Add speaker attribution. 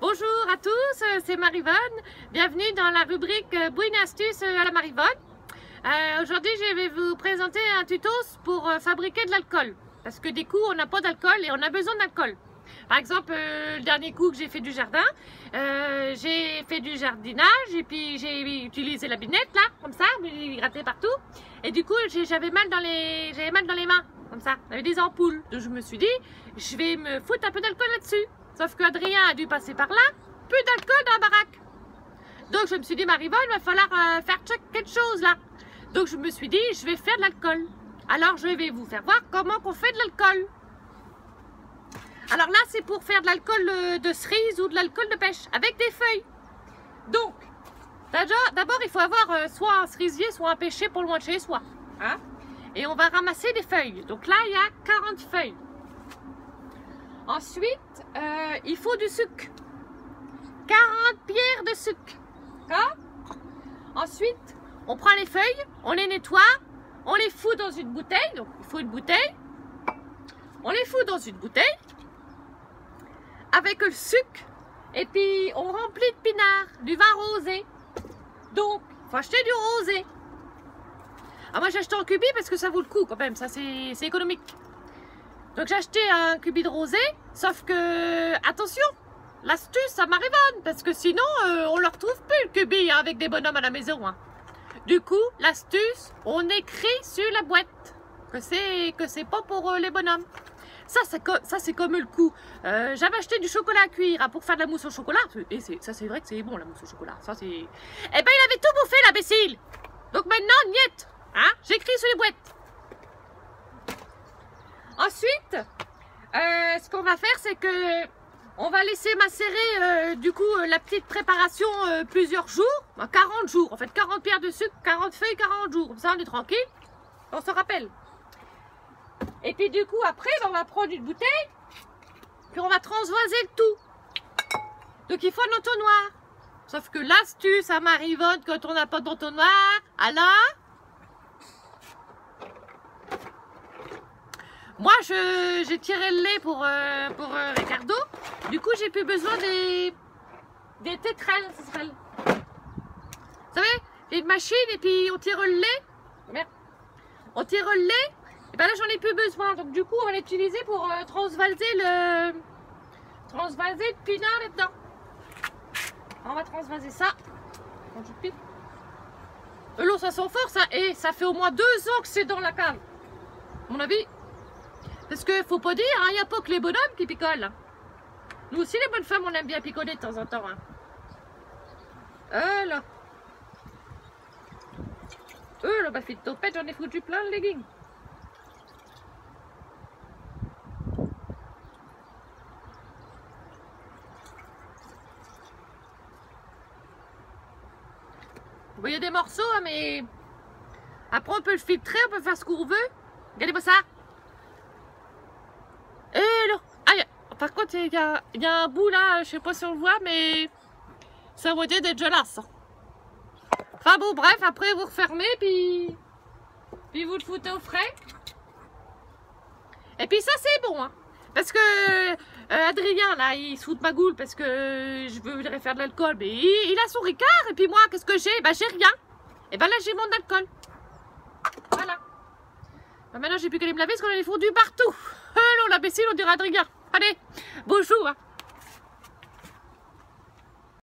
Speaker 1: Bonjour à tous, c'est Marivonne. Bienvenue dans la rubrique Bouine astuce à la Marivonne. Aujourd'hui, je vais vous présenter un tuto pour fabriquer de l'alcool. Parce que des coups, on n'a pas d'alcool et on a besoin d'alcool. Par exemple, le dernier coup que j'ai fait du jardin, j'ai fait du jardinage et puis j'ai utilisé la binette là, comme ça, j'ai gratté partout. Et du coup, j'avais mal dans les mains, comme ça, j'avais des ampoules. Donc je me suis dit, je vais me foutre un peu d'alcool là-dessus. Sauf qu'Adrien a dû passer par là, plus d'alcool dans la baraque. Donc je me suis dit, Marivonne, il va falloir faire quelque chose là. Donc je me suis dit, je vais faire de l'alcool. Alors je vais vous faire voir comment on fait de l'alcool. Alors là, c'est pour faire de l'alcool de cerise ou de l'alcool de pêche avec des feuilles. Donc, d'abord, il faut avoir soit un cerisier, soit un pêcher pour loin de chez soi. Hein? Et on va ramasser des feuilles. Donc là, il y a 40 feuilles. Ensuite, il faut du sucre. 40 pierres de sucre. D'accord? Ensuite, on prend les feuilles, on les nettoie, on les fout dans une bouteille. Donc, il faut une bouteille. On les fout dans une bouteille avec le sucre. Et puis, on remplit de pinard, du vin rosé. Donc, il faut acheter du rosé. Alors moi, j'ai acheté en cubi parce que ça vaut le coup quand même. Ça, c'est économique. Donc j'ai acheté un cubi de rosé, sauf que, attention, l'astuce ça Marivonne, parce que sinon on ne le retrouve plus le cubi hein, avec des bonhommes à la maison. Hein. Du coup, l'astuce, on écrit sur la boîte que c'est pas pour les bonhommes. Ça c'est comme le coup. J'avais acheté du chocolat à cuire hein, pour faire de la mousse au chocolat, et ça c'est vrai que c'est bon la mousse au chocolat. Ça c'est. Eh ben il avait tout bouffé l'imbécile. Donc maintenant, niet, hein, j'écris sur les boîtes. Ensuite, ce qu'on va faire, c'est que on va laisser macérer du coup la petite préparation plusieurs jours, 40 jours, en fait 40 pierres de sucre, 40 feuilles, 40 jours, comme ça on est tranquille, on se rappelle. Et puis du coup après, on va prendre une bouteille, puis on va transvaser le tout. Donc il faut un entonnoir, sauf que l'astuce à Marivonne quand on n'a pas d'entonnoir, alors... Moi, j'ai tiré le lait pour Ricardo. Du coup, j'ai plus besoin des tétrelles. Vous savez, il y a une machine et puis on tire le lait. Merde. On tire le lait. Et bien là, j'en ai plus besoin. Donc du coup, on va l'utiliser pour transvaser le pinard là-dedans. On va transvaser ça. L'eau, ça sent fort, ça. Et ça fait au moins 2 ans que c'est dans la cave. À mon avis. Parce que faut pas dire, il n'y a pas que les bonhommes qui picolent. Nous aussi les bonnes femmes, on aime bien picoler de temps en temps. Hein. Là. Là, ma fille de topette, j'en ai foutu plein le legging. Vous voyez des morceaux, hein, mais après on peut le filtrer, on peut faire ce qu'on veut. Regardez-moi ça. Et là, par contre, il y a un bout là, je sais pas si on le voit, mais ça va être dégueulasse. Enfin bon, bref, après vous refermez, puis vous le foutez au frais. Et puis ça, c'est bon, hein, parce que Adrien, là, il se fout de ma goule parce que je voudrais faire de l'alcool, mais il a son Ricard, et puis moi, qu'est-ce que j'ai? Ben, j'ai rien. Et ben là, j'ai mon alcool. Voilà. Ben, maintenant, j'ai plus qu'à aller me laver parce qu'on a les fondus partout. Oh non, l'imbécile, on dirait Adrien. Allez, bonjour. Hein.